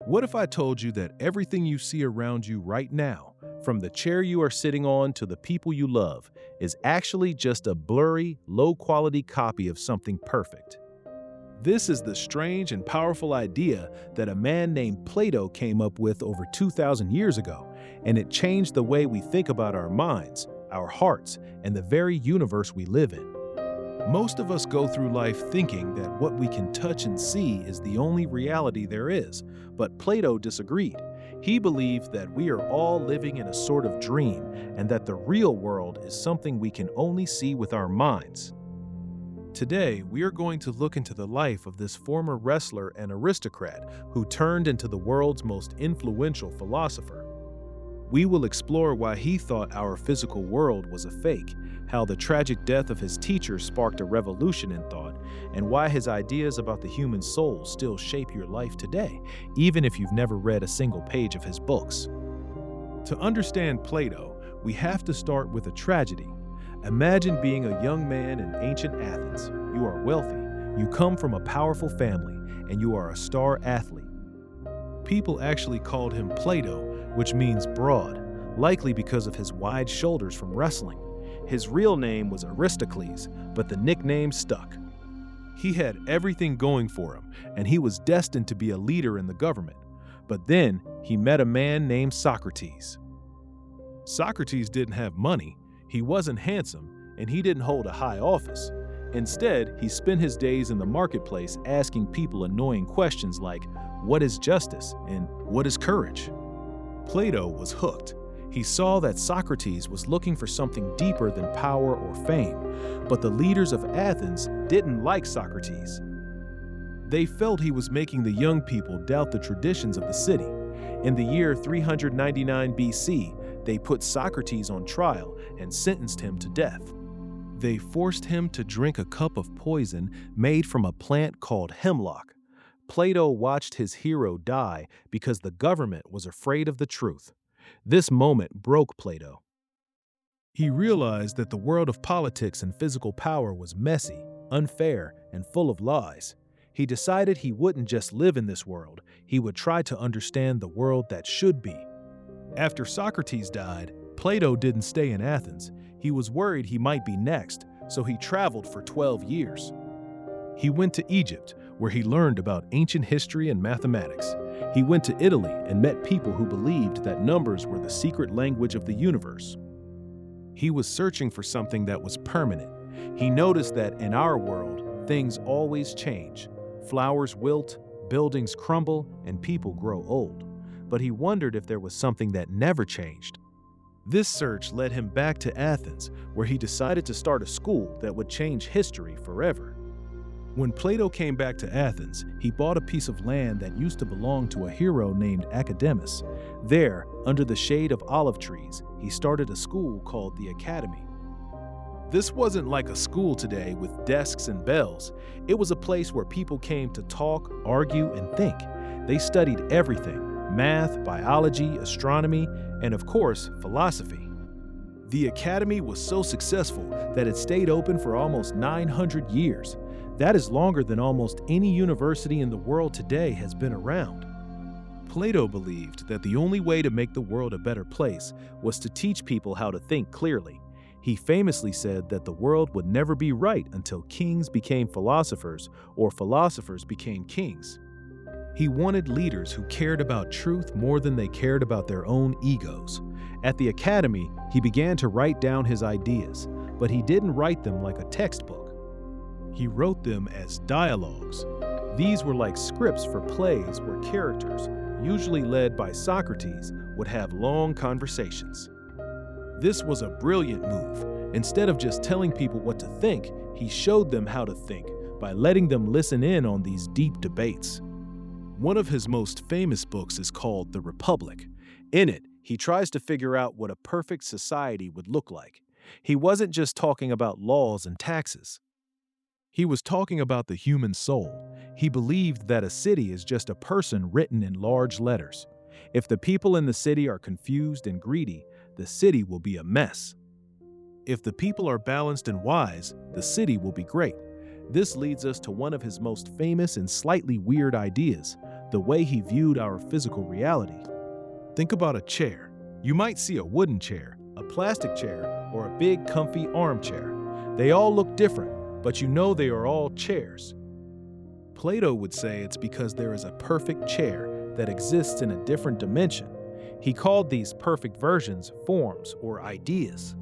What if I told you that everything you see around you right now, from the chair you are sitting on to the people you love, is actually just a blurry, low-quality copy of something perfect? This is the strange and powerful idea that a man named Plato came up with over 2,000 years ago, and it changed the way we think about our minds, our hearts, and the very universe we live in. Most of us go through life thinking that what we can touch and see is the only reality there is, but Plato disagreed. He believed that we are all living in a sort of dream and that the real world is something we can only see with our minds. Today, we are going to look into the life of this former wrestler and aristocrat who turned into the world's most influential philosopher. We will explore why he thought our physical world was a fake, how the tragic death of his teacher sparked a revolution in thought, and why his ideas about the human soul still shape your life today, even if you've never read a single page of his books. To understand Plato, we have to start with a tragedy. Imagine being a young man in ancient Athens. You are wealthy, you come from a powerful family, and you are a star athlete. People actually called him Plato, which means broad, likely because of his wide shoulders from wrestling. His real name was Aristocles, but the nickname stuck. He had everything going for him, and he was destined to be a leader in the government. But then he met a man named Socrates. Socrates didn't have money, he wasn't handsome, and he didn't hold a high office. Instead, he spent his days in the marketplace asking people annoying questions like, "What is justice?" and "What is courage?" Plato was hooked. He saw that Socrates was looking for something deeper than power or fame, but the leaders of Athens didn't like Socrates. They felt he was making the young people doubt the traditions of the city. In the year 399 BC, they put Socrates on trial and sentenced him to death. They forced him to drink a cup of poison made from a plant called hemlock. Plato watched his hero die because the government was afraid of the truth. This moment broke Plato. He realized that the world of politics and physical power was messy, unfair, and full of lies. He decided he wouldn't just live in this world, he would try to understand the world that should be. After Socrates died, Plato didn't stay in Athens. He was worried he might be next, so he traveled for 12 years. He went to Egypt, where he learned about ancient history and mathematics. He went to Italy and met people who believed that numbers were the secret language of the universe. He was searching for something that was permanent. He noticed that in our world, things always change. Flowers wilt, buildings crumble, and people grow old. But he wondered if there was something that never changed. This search led him back to Athens, where he decided to start a school that would change history forever. When Plato came back to Athens, he bought a piece of land that used to belong to a hero named Academus. There, under the shade of olive trees, he started a school called the Academy. This wasn't like a school today with desks and bells. It was a place where people came to talk, argue, and think. They studied everything: math, biology, astronomy, and of course, philosophy. The Academy was so successful that it stayed open for almost 900 years. That is longer than almost any university in the world today has been around. Plato believed that the only way to make the world a better place was to teach people how to think clearly. He famously said that the world would never be right until kings became philosophers or philosophers became kings. He wanted leaders who cared about truth more than they cared about their own egos. At the Academy, he began to write down his ideas, but he didn't write them like a textbook. He wrote them as dialogues. These were like scripts for plays where characters, usually led by Socrates, would have long conversations. This was a brilliant move. Instead of just telling people what to think, he showed them how to think by letting them listen in on these deep debates. One of his most famous books is called The Republic. In it, he tries to figure out what a perfect society would look like. He wasn't just talking about laws and taxes. He was talking about the human soul. He believed that a city is just a person written in large letters. If the people in the city are confused and greedy, the city will be a mess. If the people are balanced and wise, the city will be great. This leads us to one of his most famous and slightly weird ideas, the way he viewed our physical reality. Think about a chair. You might see a wooden chair, a plastic chair, or a big comfy armchair. They all look different, but you know they are all chairs. Plato would say it's because there is a perfect chair that exists in a different dimension. He called these perfect versions forms or ideas.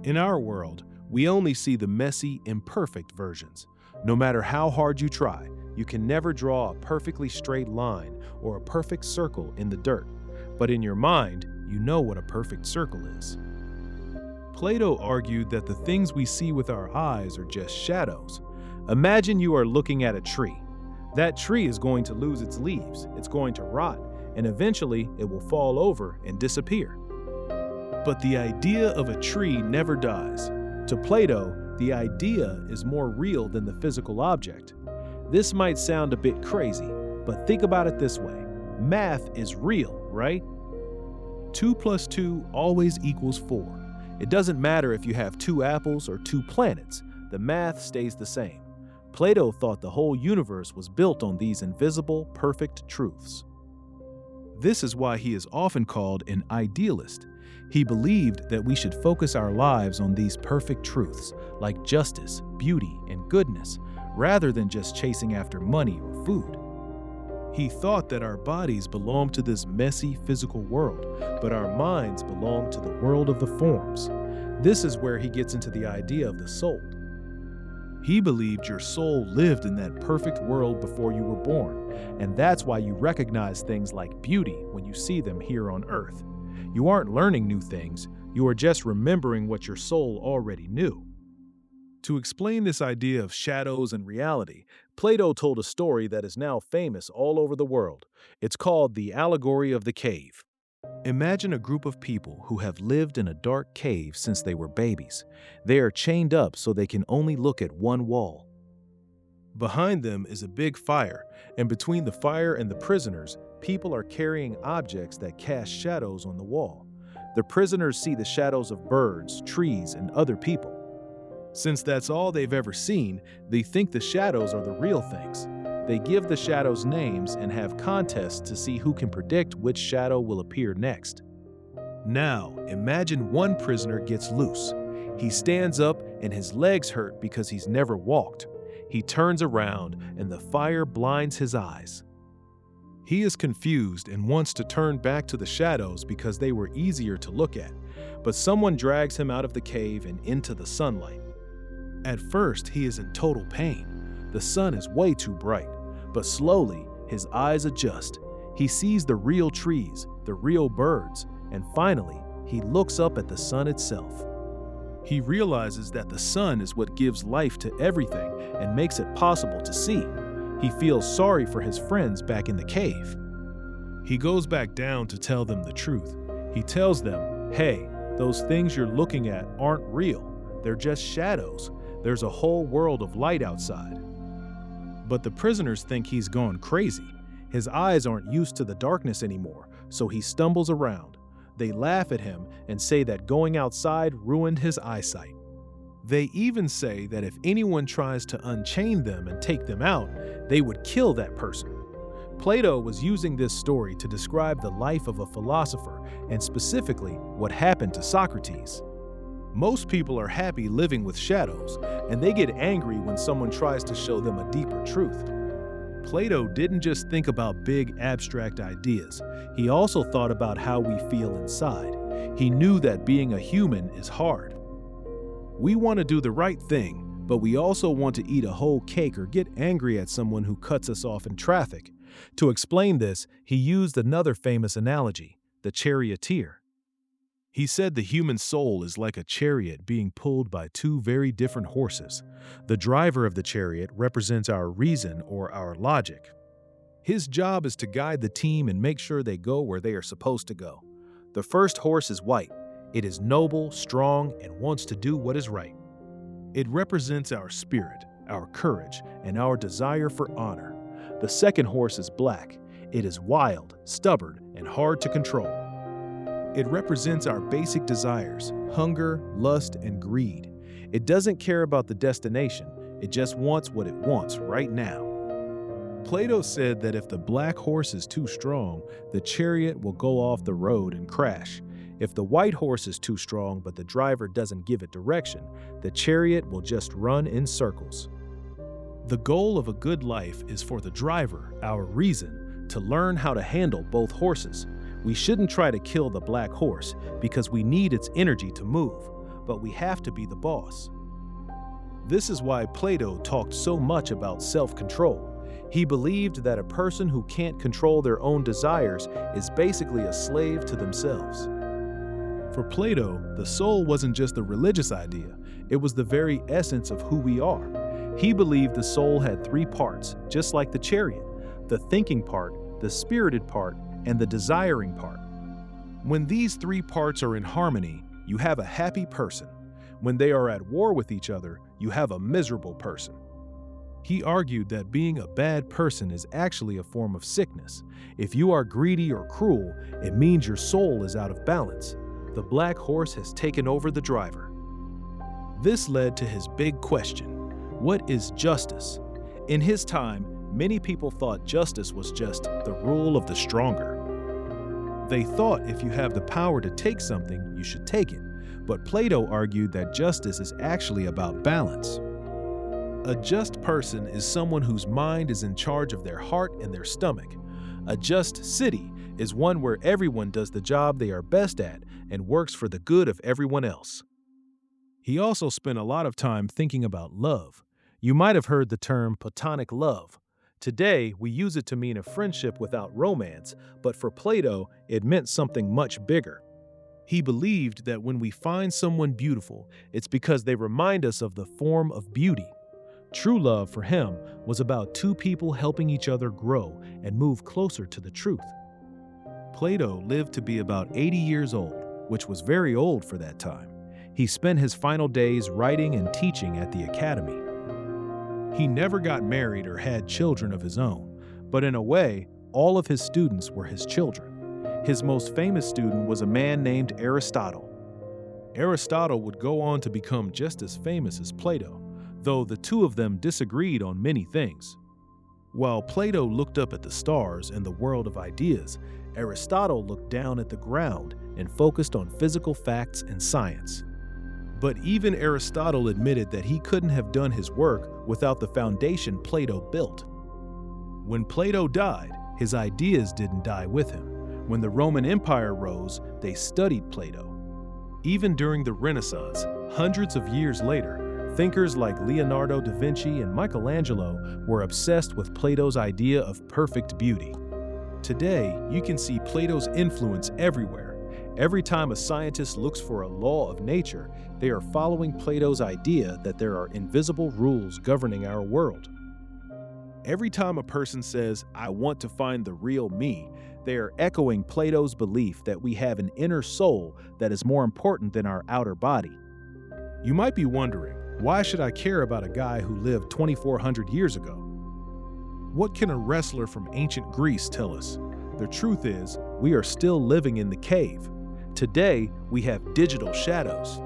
In our world, we only see the messy, imperfect versions. No matter how hard you try, you can never draw a perfectly straight line or a perfect circle in the dirt. But in your mind, you know what a perfect circle is. Plato argued that the things we see with our eyes are just shadows. Imagine you are looking at a tree. That tree is going to lose its leaves, it's going to rot, and eventually it will fall over and disappear. But the idea of a tree never dies. To Plato, the idea is more real than the physical object. This might sound a bit crazy, but think about it this way. Math is real, right? 2 + 2 always equals 4. It doesn't matter if you have 2 apples or 2 planets, the math stays the same. Plato thought the whole universe was built on these invisible, perfect truths. This is why he is often called an idealist. He believed that we should focus our lives on these perfect truths, like justice, beauty, and goodness, rather than just chasing after money or food. He thought that our bodies belong to this messy physical world, but our minds belong to the world of the forms. This is where he gets into the idea of the soul. He believed your soul lived in that perfect world before you were born, and that's why you recognize things like beauty when you see them here on Earth. You aren't learning new things, you are just remembering what your soul already knew. To explain this idea of shadows and reality, Plato told a story that is now famous all over the world. It's called the Allegory of the Cave. Imagine a group of people who have lived in a dark cave since they were babies. They are chained up so they can only look at one wall. Behind them is a big fire, and between the fire and the prisoners, people are carrying objects that cast shadows on the wall. The prisoners see the shadows of birds, trees, and other people. Since that's all they've ever seen, they think the shadows are the real things. They give the shadows names and have contests to see who can predict which shadow will appear next. Now, imagine one prisoner gets loose. He stands up and his legs hurt because he's never walked. He turns around and the fire blinds his eyes. He is confused and wants to turn back to the shadows because they were easier to look at, but someone drags him out of the cave and into the sunlight. At first, he is in total pain. The sun is way too bright, but slowly, his eyes adjust. He sees the real trees, the real birds, and finally, he looks up at the sun itself. He realizes that the sun is what gives life to everything and makes it possible to see. He feels sorry for his friends back in the cave. He goes back down to tell them the truth. He tells them, hey, those things you're looking at aren't real. They're just shadows. There's a whole world of light outside. But the prisoners think he's gone crazy. His eyes aren't used to the darkness anymore, so he stumbles around. They laugh at him and say that going outside ruined his eyesight. They even say that if anyone tries to unchain them and take them out, they would kill that person. Plato was using this story to describe the life of a philosopher and specifically what happened to Socrates. Most people are happy living with shadows, and they get angry when someone tries to show them a deeper truth. Plato didn't just think about big abstract ideas. He also thought about how we feel inside. He knew that being a human is hard. We want to do the right thing, but we also want to eat a whole cake or get angry at someone who cuts us off in traffic. To explain this, he used another famous analogy, the charioteer. He said the human soul is like a chariot being pulled by 2 very different horses. The driver of the chariot represents our reason or our logic. His job is to guide the team and make sure they go where they are supposed to go. The first horse is white. It is noble, strong, and wants to do what is right. It represents our spirit, our courage, and our desire for honor. The second horse is black. It is wild, stubborn, and hard to control. It represents our basic desires, hunger, lust, and greed. It doesn't care about the destination. It just wants what it wants right now. Plato said that if the black horse is too strong, the chariot will go off the road and crash. If the white horse is too strong but the driver doesn't give it direction, the chariot will just run in circles. The goal of a good life is for the driver, our reason, to learn how to handle both horses. We shouldn't try to kill the black horse because we need its energy to move, but we have to be the boss. This is why Plato talked so much about self-control. He believed that a person who can't control their own desires is basically a slave to themselves. For Plato, the soul wasn't just a religious idea, it was the very essence of who we are. He believed the soul had three parts, just like the chariot: the thinking part, the spirited part, and the desiring part. When these three parts are in harmony, you have a happy person. When they are at war with each other, you have a miserable person. He argued that being a bad person is actually a form of sickness. If you are greedy or cruel, it means your soul is out of balance. The black horse has taken over the driver. This led to his big question: what is justice? In his time, many people thought justice was just the rule of the stronger. They thought if you have the power to take something, you should take it. But Plato argued that justice is actually about balance. A just person is someone whose mind is in charge of their heart and their stomach. A just city is one where everyone does the job they are best at and works for the good of everyone else. He also spent a lot of time thinking about love. You might have heard the term platonic love. Today, we use it to mean a friendship without romance, but for Plato, it meant something much bigger. He believed that when we find someone beautiful, it's because they remind us of the form of beauty. True love for him was about two people helping each other grow and move closer to the truth. Plato lived to be about 80 years old, which was very old for that time. He spent his final days writing and teaching at the academy. He never got married or had children of his own, but in a way, all of his students were his children. His most famous student was a man named Aristotle. Aristotle would go on to become just as famous as Plato, though the two of them disagreed on many things. While Plato looked up at the stars and the world of ideas, Aristotle looked down at the ground and focused on physical facts and science. But even Aristotle admitted that he couldn't have done his work without the foundation Plato built. When Plato died, his ideas didn't die with him. When the Roman Empire rose, they studied Plato. Even during the Renaissance, hundreds of years later, thinkers like Leonardo da Vinci and Michelangelo were obsessed with Plato's idea of perfect beauty. Today, you can see Plato's influence everywhere. Every time a scientist looks for a law of nature, they are following Plato's idea that there are invisible rules governing our world. Every time a person says, "I want to find the real me," they are echoing Plato's belief that we have an inner soul that is more important than our outer body. You might be wondering, why should I care about a guy who lived 2,400 years ago? What can a wrestler from ancient Greece tell us? The truth is, we are still living in the cave. Today, we have digital shadows.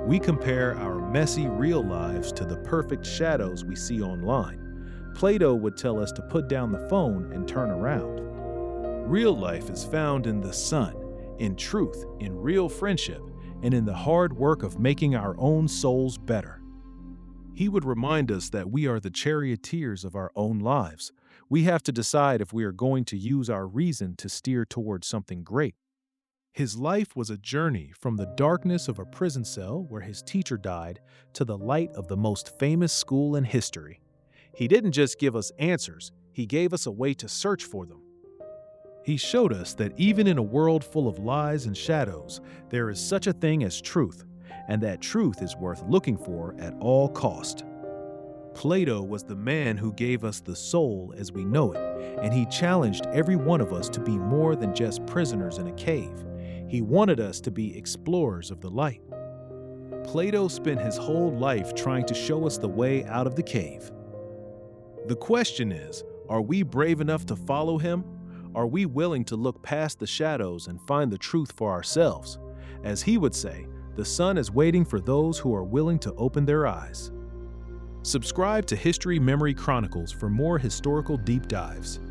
We compare our messy real lives to the perfect shadows we see online. Plato would tell us to put down the phone and turn around. Real life is found in the sun, in truth, in real friendship, and in the hard work of making our own souls better. He would remind us that we are the charioteers of our own lives. We have to decide if we are going to use our reason to steer towards something great. His life was a journey from the darkness of a prison cell where his teacher died to the light of the most famous school in history. He didn't just give us answers, he gave us a way to search for them. He showed us that even in a world full of lies and shadows, there is such a thing as truth, and that truth is worth looking for at all cost. Plato was the man who gave us the soul as we know it, and he challenged every one of us to be more than just prisoners in a cave. He wanted us to be explorers of the light. Plato spent his whole life trying to show us the way out of the cave. The question is, are we brave enough to follow him? Are we willing to look past the shadows and find the truth for ourselves? As he would say, the sun is waiting for those who are willing to open their eyes. Subscribe to History Memory Chronicles for more historical deep dives.